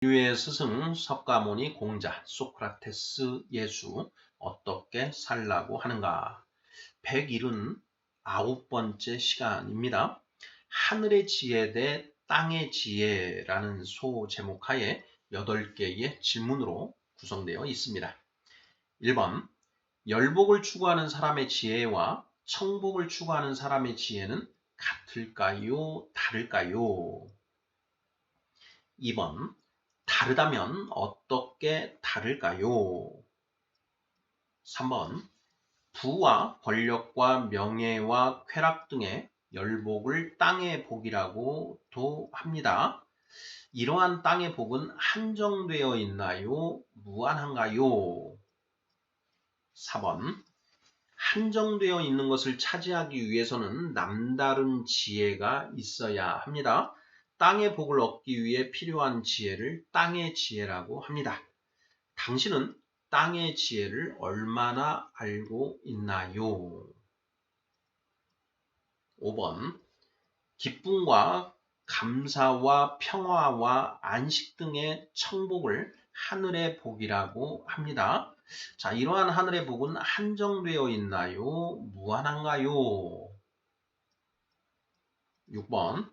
인류의 스승 석가모니 공자 소크라테스 예수 어떻게 살라고 하는가 179번째 시간입니다. 하늘의 지혜 대 땅의 지혜라는 소제목하에 8개의 질문으로 구성되어 있습니다. 1번 열복을 추구하는 사람의 지혜와 청복을 추구하는 사람의 지혜는 같을까요? 다를까요? 2번 다르다면 어떻게 다를까요? 3번 부와 권력과 명예와 쾌락 등의 열복을 땅의 복이라고도 합니다. 이러한 땅의 복은 한정되어 있나요? 무한한가요? 4번 한정되어 있는 것을 차지하기 위해서는 남다른 지혜가 있어야 합니다. 땅의 복을 얻기 위해 필요한 지혜를 땅의 지혜라고 합니다. 당신은 땅의 지혜를 얼마나 알고 있나요? 5번 기쁨과 감사와 평화와 안식 등의 청복을 하늘의 복이라고 합니다. 자, 이러한 하늘의 복은 한정되어 있나요? 무한한가요? 6번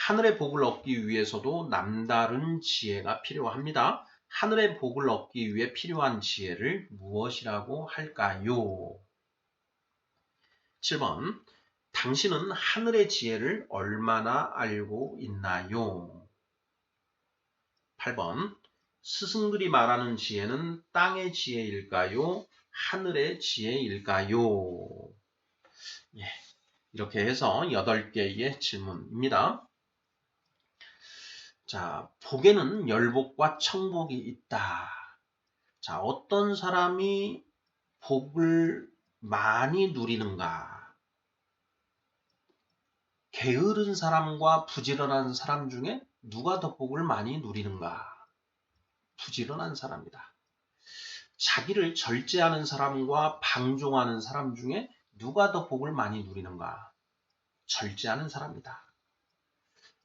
하늘의 복을 얻기 위해서도 남다른 지혜가 필요합니다. 하늘의 복을 얻기 위해 필요한 지혜를 무엇이라고 할까요? 7번 당신은 하늘의 지혜를 얼마나 알고 있나요? 8번 스승들이 말하는 지혜는 땅의 지혜일까요? 하늘의 지혜일까요? 예, 이렇게 해서 8개의 질문입니다. 자, 복에는 열복과 청복이 있다. 자, 어떤 사람이 복을 많이 누리는가? 게으른 사람과 부지런한 사람 중에 누가 더 복을 많이 누리는가? 부지런한 사람이다. 자기를 절제하는 사람과 방종하는 사람 중에 누가 더 복을 많이 누리는가? 절제하는 사람이다.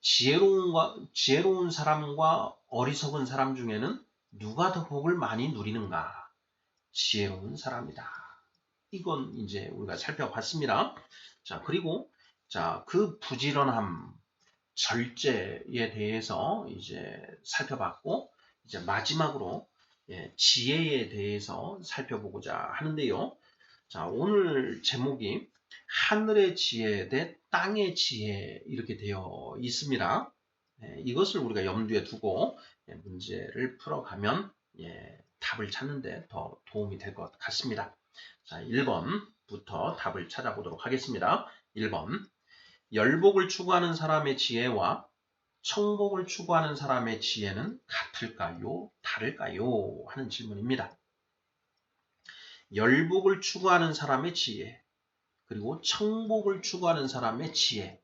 지혜로운 사람과 어리석은 사람 중에는 누가 더 복을 많이 누리는가? 지혜로운 사람이다. 이건 이제 우리가 살펴봤습니다. 자, 그리고 그 부지런함, 절제에 대해서 이제 살펴봤고, 이제 마지막으로 지혜에 대해서 살펴보고자 하는데요. 자, 오늘 제목이 하늘의 지혜 대 땅의 지혜 이렇게 되어 있습니다. 이것을 우리가 염두에 두고 문제를 풀어가면 답을 찾는데 더 도움이 될 것 같습니다. 자, 1번부터 답을 찾아보도록 하겠습니다. 1번 열복을 추구하는 사람의 지혜와 청복을 추구하는 사람의 지혜는 같을까요? 다를까요? 하는 질문입니다. 열복을 추구하는 사람의 지혜, 그리고 청복을 추구하는 사람의 지혜,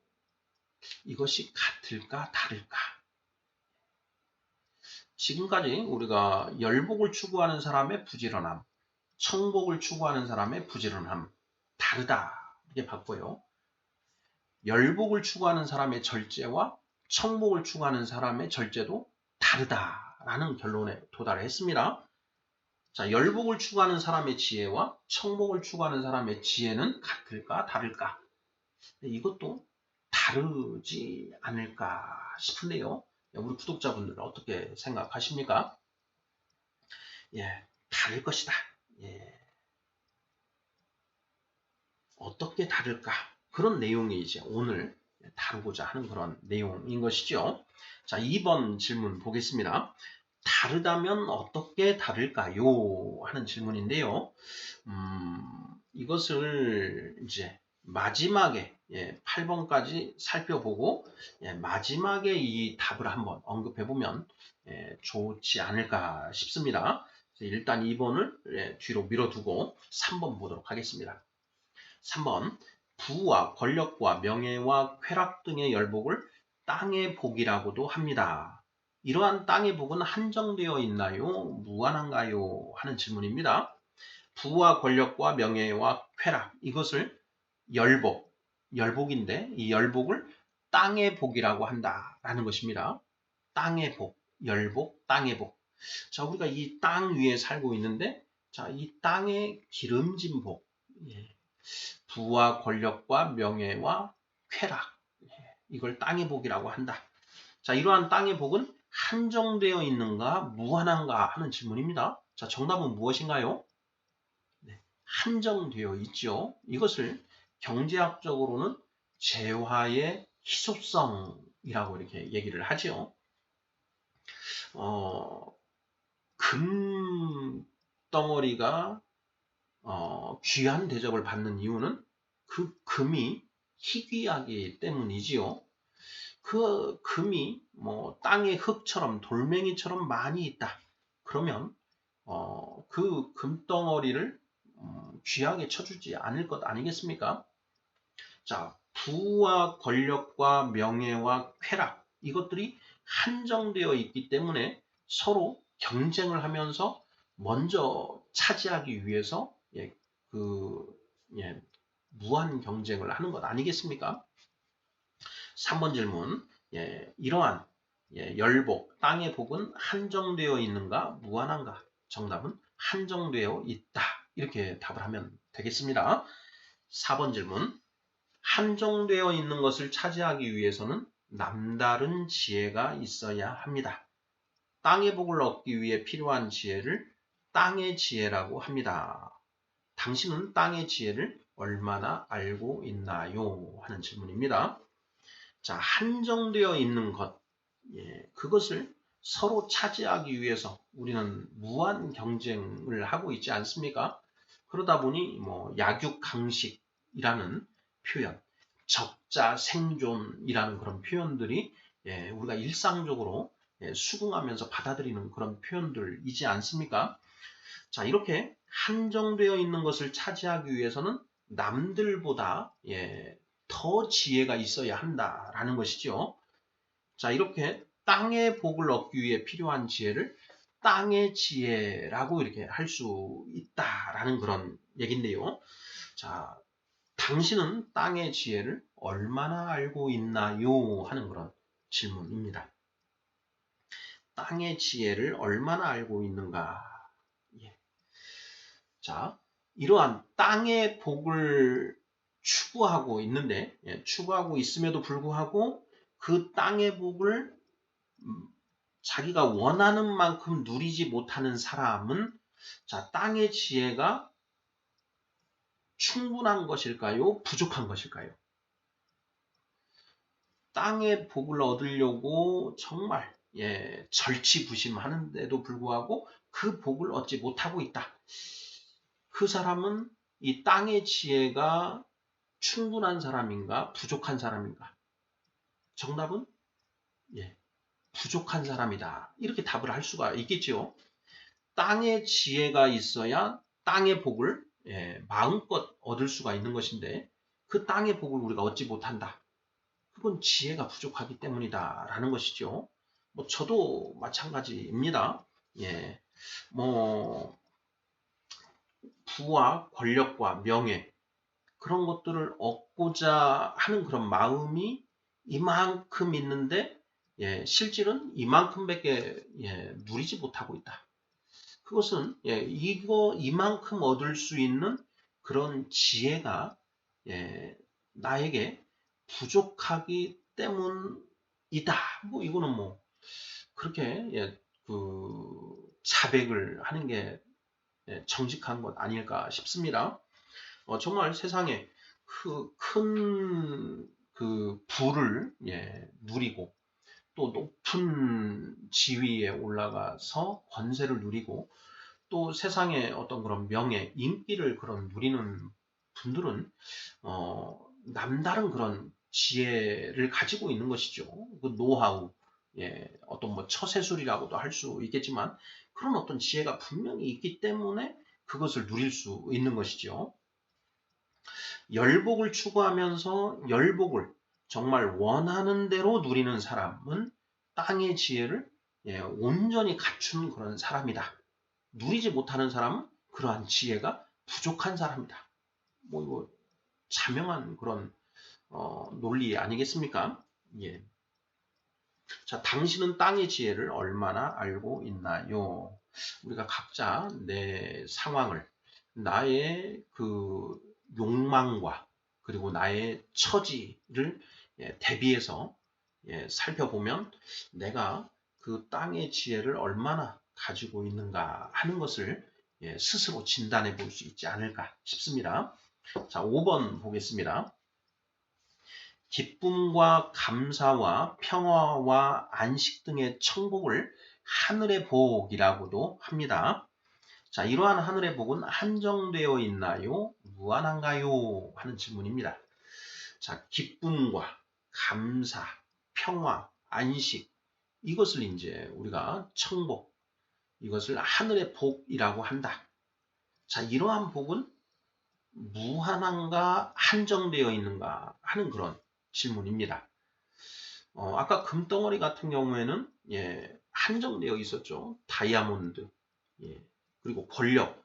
이것이 같을까? 다를까? 지금까지 우리가 열복을 추구하는 사람의 부지런함, 청복을 추구하는 사람의 부지런함, 다르다 이렇게 봤고요. 열복을 추구하는 사람의 절제와 청복을 추구하는 사람의 절제도 다르다라는 결론에 도달했습니다. 자, 열복을 추구하는 사람의 지혜와 청복을 추구하는 사람의 지혜는 같을까 다를까? 이것도 다르지 않을까 싶은데요. 우리 구독자분들은 어떻게 생각하십니까? 다를 것이다. 어떻게 다를까? 그런 내용이 이제 오늘 다루고자 하는 그런 내용인 것이죠. 자, 2번 질문 보겠습니다. 다르다면 어떻게 다를까요? 하는 질문인데요. 이것을 이제 마지막에 8번까지 살펴보고 마지막에 이 답을 한번 언급해보면 좋지 않을까 싶습니다. 일단 2번을 뒤로 밀어두고 3번 보도록 하겠습니다. 3번 부와 권력과 명예와 쾌락 등의 열복을 땅의 복이라고도 합니다. 이러한 땅의 복은 한정되어 있나요? 무한한가요? 하는 질문입니다. 부와 권력과 명예와 쾌락, 이것을 열복인데 이 열복을 땅의 복이라고 한다라는 것입니다. 땅의 복. 열복, 땅의 복. 자, 우리가 이 땅 위에 살고 있는데, 자, 이 땅의 기름진 복, 예. 부와 권력과 명예와 쾌락, 예. 이걸 땅의 복이라고 한다. 자, 이러한 땅의 복은 한정되어 있는가, 무한한가 하는 질문입니다. 자, 정답은 무엇인가요? 네, 한정되어 있죠. 이것을 경제학적으로는 재화의 희소성이라고 이렇게 얘기를 하죠. 금 덩어리가 귀한 대접을 받는 이유는 그 금이 희귀하기 때문이지요. 그 금이 뭐 땅의 흙처럼 돌멩이처럼 많이 있다. 그러면 그 금덩어리를 귀하게 쳐주지 않을 것 아니겠습니까? 자, 부와 권력과 명예와 쾌락 이것들이 한정되어 있기 때문에 서로 경쟁을 하면서 먼저 차지하기 위해서 무한 경쟁을 하는 것 아니겠습니까? 3번 질문. 이러한 열복, 땅의 복은 한정되어 있는가, 무한한가? 정답은 한정되어 있다. 이렇게 답을 하면 되겠습니다. 4번 질문. 한정되어 있는 것을 차지하기 위해서는 남다른 지혜가 있어야 합니다. 땅의 복을 얻기 위해 필요한 지혜를 땅의 지혜라고 합니다. 당신은 땅의 지혜를 얼마나 알고 있나요? 하는 질문입니다. 자, 한정되어 있는 것, 그것을 서로 차지하기 위해서 우리는 무한 경쟁을 하고 있지 않습니까? 그러다 보니 뭐 약육강식이라는 표현, 적자 생존이라는 그런 표현들이 우리가 일상적으로 수긍하면서 받아들이는 그런 표현들이지 않습니까? 자, 이렇게 한정되어 있는 것을 차지하기 위해서는 남들보다 더 지혜가 있어야 한다라는 것이죠. 자, 이렇게 땅의 복을 얻기 위해 필요한 지혜를 땅의 지혜라고 이렇게 할 수 있다라는 그런 얘긴데요. 자, 당신은 땅의 지혜를 얼마나 알고 있나요? 하는 그런 질문입니다. 땅의 지혜를 얼마나 알고 있는가? 자, 이러한 땅의 복을 추구하고 있는데, 추구하고 있음에도 불구하고 그 땅의 복을 자기가 원하는 만큼 누리지 못하는 사람은 자, 땅의 지혜가 충분한 것일까요? 부족한 것일까요? 땅의 복을 얻으려고 정말 절치부심하는데도 불구하고 그 복을 얻지 못하고 있다. 그 사람은 이 땅의 지혜가 충분한 사람인가 부족한 사람인가? 정답은 부족한 사람이다. 이렇게 답을 할 수가 있겠죠. 땅의 지혜가 있어야 땅의 복을 마음껏 얻을 수가 있는 것인데 그 땅의 복을 우리가 얻지 못한다. 그건 지혜가 부족하기 때문이다 라는 것이죠. 뭐 저도 마찬가지입니다. 뭐 부와 권력과 명예 그런 것들을 얻고자 하는 그런 마음이 이만큼 있는데 실질은 이만큼밖에 누리지 못하고 있다. 그것은 이만큼 얻을 수 있는 그런 지혜가 나에게 부족하기 때문이다. 뭐 이거는 뭐 그렇게 자백을 하는 게 정직한 것 아닐까 싶습니다. 정말 세상에 큰 부를 누리고 또 높은 지위에 올라가서 권세를 누리고 또 세상에 어떤 그런 명예, 인기를 그런 누리는 분들은 남다른 그런 지혜를 가지고 있는 것이죠. 그 노하우, 어떤 뭐 처세술이라고도 할 수 있겠지만 그런 어떤 지혜가 분명히 있기 때문에 그것을 누릴 수 있는 것이죠. 열복을 추구하면서 열복을 정말 원하는 대로 누리는 사람은 땅의 지혜를 온전히 갖춘 그런 사람이다. 누리지 못하는 사람은 그러한 지혜가 부족한 사람이다. 뭐 이거 자명한 그런 논리 아니겠습니까? 자, 당신은 땅의 지혜를 얼마나 알고 있나요? 우리가 각자 내 상황을, 나의 그 욕망과 그리고 나의 처지를 대비해서 살펴보면 내가 그 땅의 지혜를 얼마나 가지고 있는가 하는 것을 스스로 진단해 볼 수 있지 않을까 싶습니다. 자, 5번 보겠습니다. 기쁨과 감사와 평화와 안식 등의 천복을 하늘의 복이라고도 합니다. 자, 이러한 하늘의 복은 한정되어 있나요? 무한한가요? 하는 질문입니다. 자, 기쁨과 감사, 평화, 안식, 이것을 이제 우리가 천복, 이것을 하늘의 복이라고 한다. 자, 이러한 복은 무한한가 한정되어 있는가 하는 그런 질문입니다. 아까 금덩어리 같은 경우에는 한정되어 있었죠. 다이아몬드, 그리고 권력.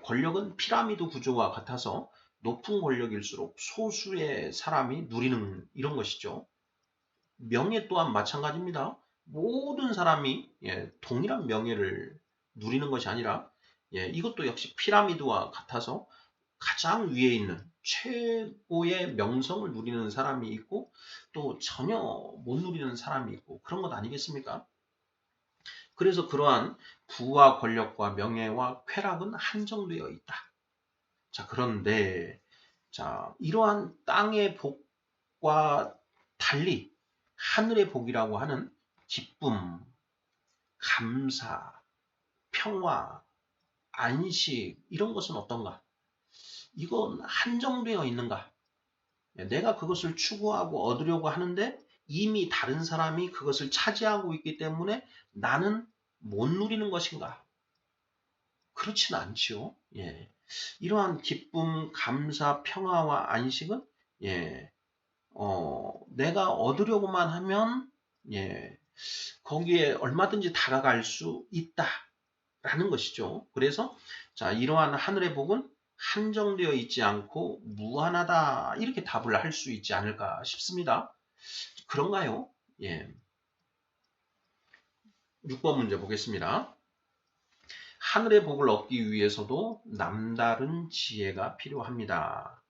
권력은 피라미드 구조와 같아서 높은 권력일수록 소수의 사람이 누리는 이런 것이죠. 명예 또한 마찬가지입니다. 모든 사람이 동일한 명예를 누리는 것이 아니라 이것도 역시 피라미드와 같아서 가장 위에 있는 최고의 명성을 누리는 사람이 있고 또 전혀 못 누리는 사람이 있고 그런 것 아니겠습니까? 그래서 그러한 부와 권력과 명예와 쾌락은 한정되어 있다. 자, 그런데 자, 이러한 땅의 복과 달리 하늘의 복이라고 하는 기쁨, 감사, 평화, 안식 이런 것은 어떤가? 이건 한정되어 있는가? 내가 그것을 추구하고 얻으려고 하는데 이미 다른 사람이 그것을 차지하고 있기 때문에 나는 못 누리는 것인가? 그렇지는 않지요. 이러한 기쁨, 감사, 평화와 안식은 내가 얻으려고만 하면 거기에 얼마든지 다가갈 수 있다라는 것이죠. 그래서 자, 이러한 하늘의 복은 한정되어 있지 않고 무한하다 이렇게 답을 할 수 있지 않을까 싶습니다. 그런가요? 6번 문제 보겠습니다. 하늘의 복을 얻기 위해서도 남다른 지혜가 필요합니다.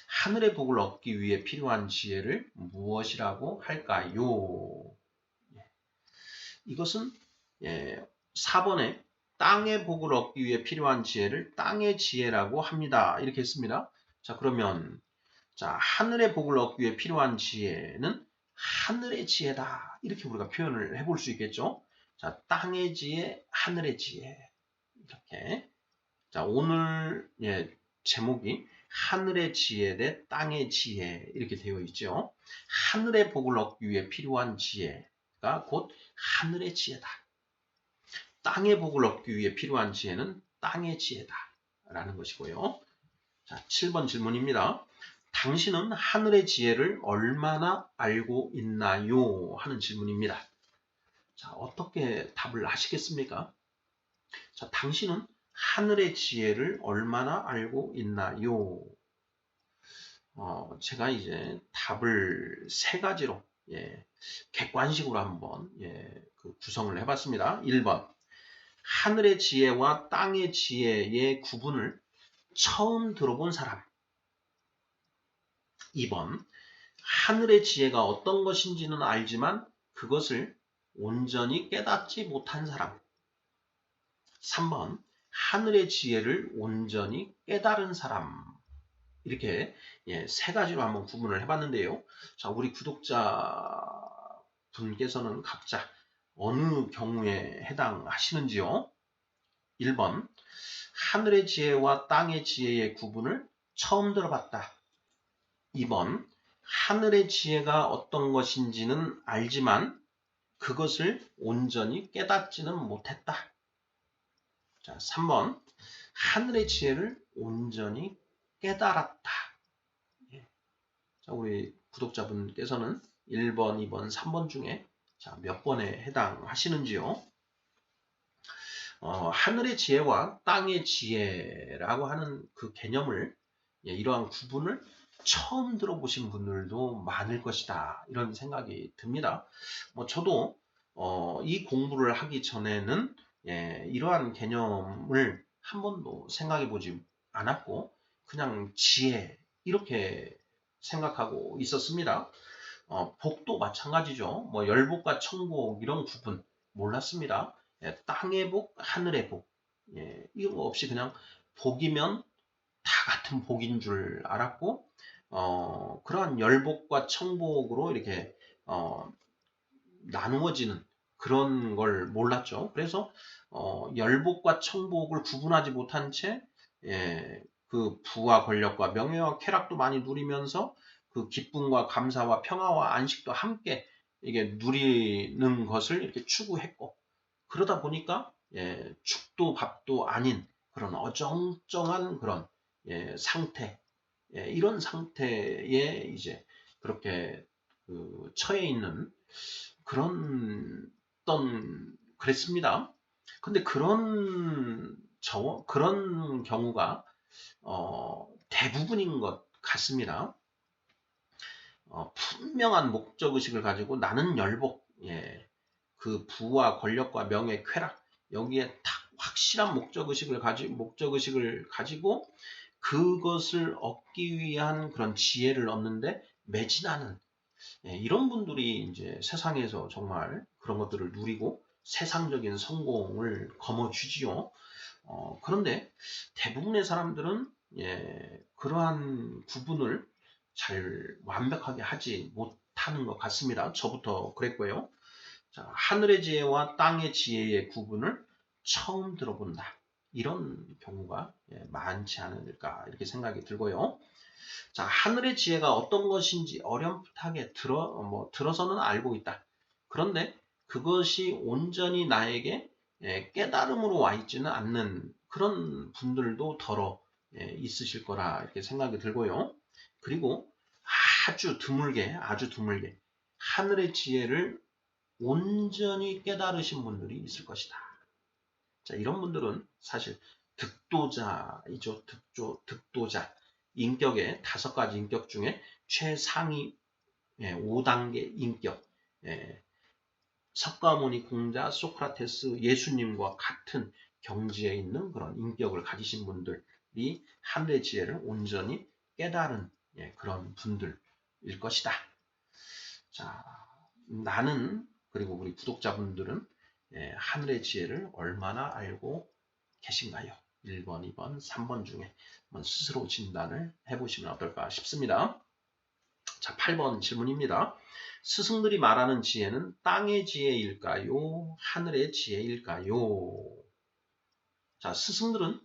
하늘의 복을 얻기 위해 필요한 지혜를 무엇이라고 할까요? 이것은 4번에 땅의 복을 얻기 위해 필요한 지혜를 땅의 지혜라고 합니다. 이렇게 했습니다. 자, 그러면 자, 하늘의 복을 얻기 위해 필요한 지혜는 하늘의 지혜다. 이렇게 우리가 표현을 해볼 수 있겠죠. 자, 땅의 지혜, 하늘의 지혜. 이렇게. 자, 오늘 제목이 하늘의 지혜 대 땅의 지혜 이렇게 되어 있죠. 하늘의 복을 얻기 위해 필요한 지혜가 곧 하늘의 지혜다. 땅의 복을 얻기 위해 필요한 지혜는 땅의 지혜다. 라는 것이고요. 자, 7번 질문입니다. 당신은 하늘의 지혜를 얼마나 알고 있나요? 하는 질문입니다. 자, 어떻게 답을 하시겠습니까? 자, 당신은 하늘의 지혜를 얼마나 알고 있나요? 제가 이제 답을 세 가지로 객관식으로 한번 구성을 해봤습니다. 1번 하늘의 지혜와 땅의 지혜의 구분을 처음 들어본 사람. 2번 하늘의 지혜가 어떤 것인지는 알지만 그것을 온전히 깨닫지 못한 사람. 3번 하늘의 지혜를 온전히 깨달은 사람. 이렇게 세 가지로 한번 구분을 해봤는데요. 자, 우리 구독자 분께서는 각자 어느 경우에 해당하시는지요? 1번 하늘의 지혜와 땅의 지혜의 구분을 처음 들어봤다. 2번 하늘의 지혜가 어떤 것인지는 알지만 그것을 온전히 깨닫지는 못했다. 자, 3번 하늘의 지혜를 온전히 깨달았다. 자, 우리 구독자분께서는 1번, 2번, 3번 중에 자, 몇 번에 해당하시는지요? 하늘의 지혜와 땅의 지혜라고 하는 그 개념을 이러한 구분을 처음 들어보신 분들도 많을 것이다. 이런 생각이 듭니다. 저도 이 공부를 하기 전에는 이러한 개념을 한 번도 생각해 보지 않았고 그냥 지혜 이렇게 생각하고 있었습니다. 복도 마찬가지죠. 열복과 청복 이런 구분 몰랐습니다. 땅의 복, 하늘의 복. 이거 없이 그냥 복이면 다 같은 복인 줄 알았고, 그러한 열복과 청복으로 이렇게 나누어지는 그런 걸 몰랐죠. 그래서 열복과 청복을 구분하지 못한 채 그 부와 권력과 명예와 쾌락도 많이 누리면서 그 기쁨과 감사와 평화와 안식도 함께 이게 누리는 것을 이렇게 추구했고 그러다 보니까 죽도 밥도 아닌 그런 어정쩡한 그런 상태 이런 상태에 이제 그렇게 처해 있는 그런 그랬습니다. 근데 그런 경우가 대부분인 것 같습니다. 분명한 목적의식을 가지고 나는 열복, 그 부와 권력과 명예, 쾌락 여기에 딱 확실한 목적의식을 가지고 그것을 얻기 위한 그런 지혜를 얻는데 매진하는 이런 분들이 이제 세상에서 정말 그런 것들을 누리고 세상적인 성공을 거머쥐지요. 그런데 대부분의 사람들은 그러한 구분을 잘 완벽하게 하지 못하는 것 같습니다. 저부터 그랬고요. 자, 하늘의 지혜와 땅의 지혜의 구분을 처음 들어본다. 이런 경우가 많지 않을까 이렇게 생각이 들고요. 자, 하늘의 지혜가 어떤 것인지 어렴풋하게 들어서는 알고 있다. 그런데 그것이 온전히 나에게 깨달음으로 와 있지는 않는 그런 분들도 더러 있으실 거라 이렇게 생각이 들고요. 그리고 아주 드물게 하늘의 지혜를 온전히 깨달으신 분들이 있을 것이다. 자, 이런 분들은 사실 득도자이죠. 득도자. 인격의 5가지 인격 중에 최상위 5단계 인격. 석가모니, 공자, 소크라테스, 예수님과 같은 경지에 있는 그런 인격을 가지신 분들이 하늘의 지혜를 온전히 깨달은 그런 분들일 것이다. 자, 나는 그리고 우리 구독자분들은 하늘의 지혜를 얼마나 알고 계신가요? 1번, 2번, 3번 중에 한번 스스로 진단을 해보시면 어떨까 싶습니다. 자, 8번 질문입니다. 스승들이 말하는 지혜는 땅의 지혜일까요? 하늘의 지혜일까요? 자, 스승들은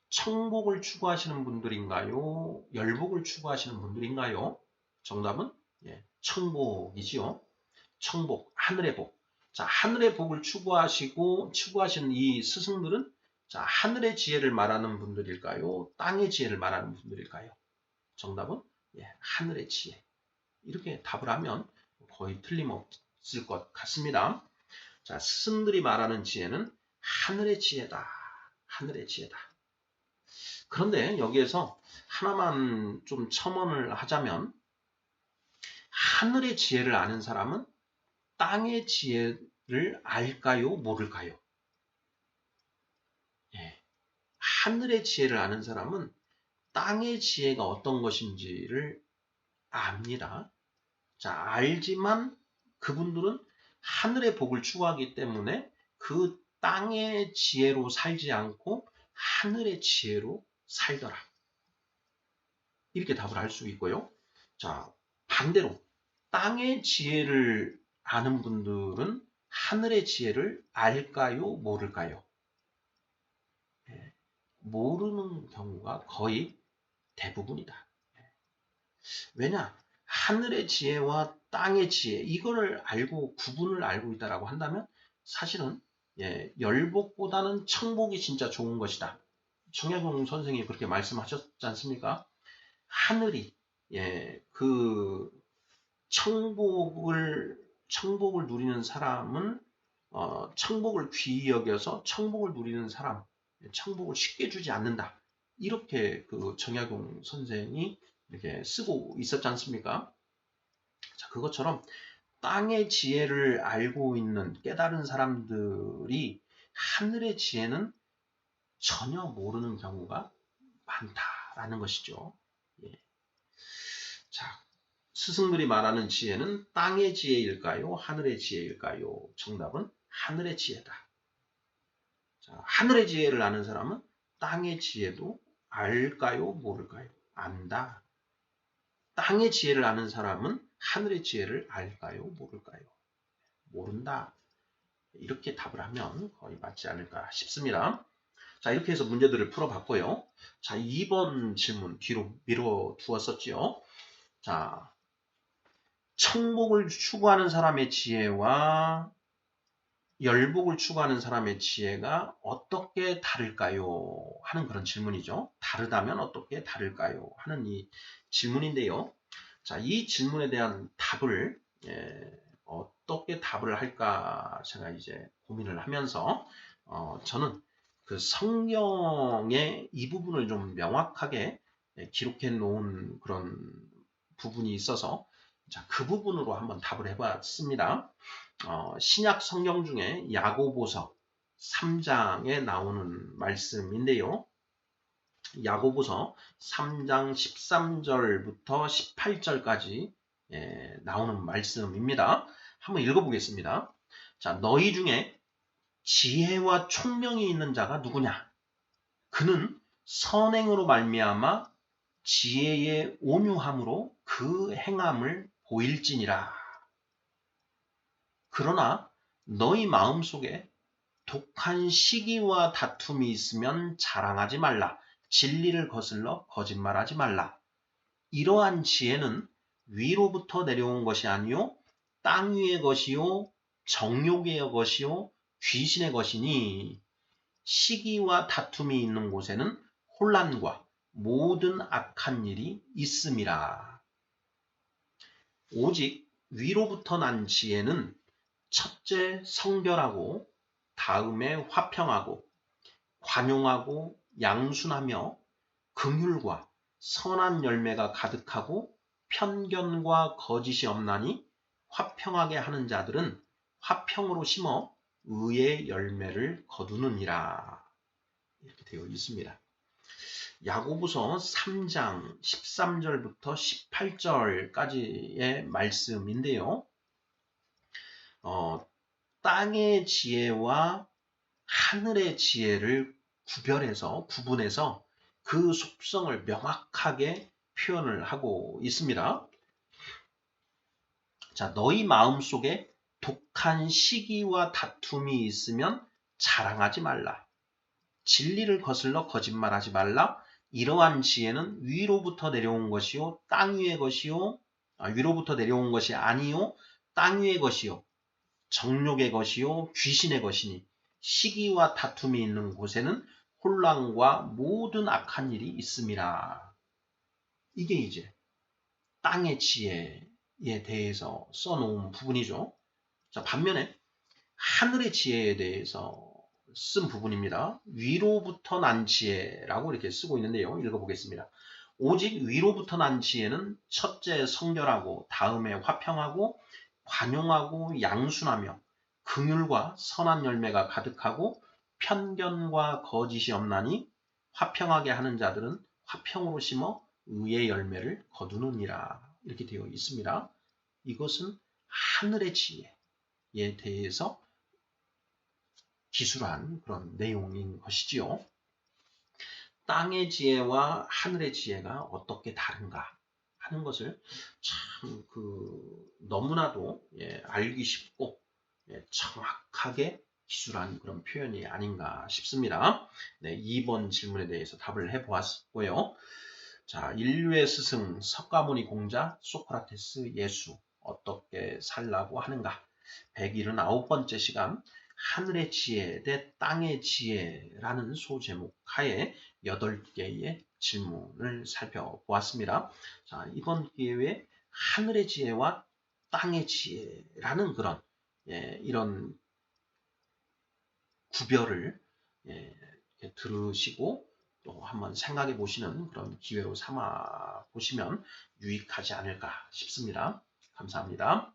청복을 추구하시는 분들인가요? 열복을 추구하시는 분들인가요? 정답은 청복이지요. 청복, 하늘의 복. 자, 하늘의 복을 추구하시는 이 스승들은 자, 하늘의 지혜를 말하는 분들일까요? 땅의 지혜를 말하는 분들일까요? 정답은 하늘의 지혜. 이렇게 답을 하면 거의 틀림없을 것 같습니다. 자, 스승들이 말하는 지혜는 하늘의 지혜다. 하늘의 지혜다. 그런데 여기에서 하나만 좀 첨언을 하자면 하늘의 지혜를 아는 사람은 땅의 지혜를 알까요? 모를까요? 하늘의 지혜를 아는 사람은 땅의 지혜가 어떤 것인지를 압니다. 자, 알지만 그분들은 하늘의 복을 추구하기 때문에 그 땅의 지혜로 살지 않고 하늘의 지혜로 살더라. 이렇게 답을 할 수 있고요. 자, 반대로 땅의 지혜를 아는 분들은 하늘의 지혜를 알까요? 모를까요? 모르는 경우가 거의 대부분이다. 왜냐? 하늘의 지혜와 땅의 지혜 이거를 알고 구분을 알고 있다라고 한다면 사실은 열복보다는 청복이 진짜 좋은 것이다. 청약용 선생님이 그렇게 말씀하셨지 않습니까? 하늘이 그 청복을 누리는 사람은 청복을 귀히 여겨서 청복을 누리는 사람 청복을 쉽게 주지 않는다. 이렇게 그 정약용 선생이 이렇게 쓰고 있었지 않습니까? 자, 그것처럼 땅의 지혜를 알고 있는 깨달은 사람들이 하늘의 지혜는 전혀 모르는 경우가 많다라는 것이죠. 예. 자, 스승들이 말하는 지혜는 땅의 지혜일까요? 하늘의 지혜일까요? 정답은 하늘의 지혜다. 자, 하늘의 지혜를 아는 사람은 땅의 지혜도 알까요? 모를까요? 안다. 땅의 지혜를 아는 사람은 하늘의 지혜를 알까요? 모를까요? 모른다. 이렇게 답을 하면 거의 맞지 않을까 싶습니다. 자, 이렇게 해서 문제들을 풀어봤고요. 자, 2번 질문 뒤로 미뤄 두었었지요. 자, 청복을 추구하는 사람의 지혜와 열복을 추구하는 사람의 지혜가 어떻게 다를까요? 하는 그런 질문이죠. 다르다면 어떻게 다를까요? 하는 이 질문인데요. 자, 이 질문에 대한 답을 어떻게 답을 할까 제가 이제 고민을 하면서 저는 그 성경의 이 부분을 좀 명확하게 기록해 놓은 그런 부분이 있어서 자, 그 부분으로 한번 답을 해봤습니다. 신약 성경 중에 야고보서 3장에 나오는 말씀인데요. 야고보서 3장 13절부터 18절까지 나오는 말씀입니다. 한번 읽어보겠습니다. 자, 너희 중에 지혜와 총명이 있는 자가 누구냐? 그는 선행으로 말미암아 지혜의 온유함으로 그 행함을 보일지니라. 그러나 너희 마음속에 독한 시기와 다툼이 있으면 자랑하지 말라. 진리를 거슬러 거짓말하지 말라. 이러한 지혜는 위로부터 내려온 것이 아니요 땅 위의 것이요 정욕의 것이요 귀신의 것이니 시기와 다툼이 있는 곳에는 혼란과 모든 악한 일이 있음이라. 오직 위로부터 난 지혜는 첫째 성결하고 다음에 화평하고 관용하고 양순하며 긍휼과 선한 열매가 가득하고 편견과 거짓이 없나니 화평하게 하는 자들은 화평으로 심어 의의 열매를 거두느니라. 이렇게 되어 있습니다. 야고보서 3장 13절부터 18절까지의 말씀인데요. 땅의 지혜와 하늘의 지혜를 구분해서 그 속성을 명확하게 표현을 하고 있습니다. 자, 너희 마음속에 독한 시기와 다툼이 있으면 자랑하지 말라. 진리를 거슬러 거짓말하지 말라. 이러한 지혜는 위로부터 내려온 것이요 땅 위의 것이요 위로부터 내려온 것이 아니요 땅 위의 것이요 정욕의 것이요 귀신의 것이니 시기와 다툼이 있는 곳에는 혼란과 모든 악한 일이 있음이라. 이게 이제 땅의 지혜에 대해서 써놓은 부분이죠. 자, 반면에 하늘의 지혜에 대해서 쓴 부분입니다. 위로부터 난 지혜라고 이렇게 쓰고 있는데요. 읽어보겠습니다. 오직 위로부터 난 지혜는 첫째 성결하고 다음에 화평하고 관용하고 양순하며 긍휼과 선한 열매가 가득하고 편견과 거짓이 없나니 화평하게 하는 자들은 화평으로 심어 의의 열매를 거두느니라. 이렇게 되어 있습니다. 이것은 하늘의 지혜에 대해서 기술한 그런 내용인 것이지요. 땅의 지혜와 하늘의 지혜가 어떻게 다른가 하는 것을 참 너무나도 알기 쉽고 정확하게 기술한 그런 표현이 아닌가 싶습니다. 네, 2번 질문에 대해서 답을 해보았고요. 자, 인류의 스승 석가모니 공자 소크라테스 예수 어떻게 살라고 하는가? 179번째 시간 하늘의 지혜 대 땅의 지혜라는 소제목 하에 8개의 질문을 살펴보았습니다. 자, 이번 기회에 하늘의 지혜와 땅의 지혜라는 그런 이런 구별을 들으시고 또 한번 생각해 보시는 그런 기회로 삼아 보시면 유익하지 않을까 싶습니다. 감사합니다.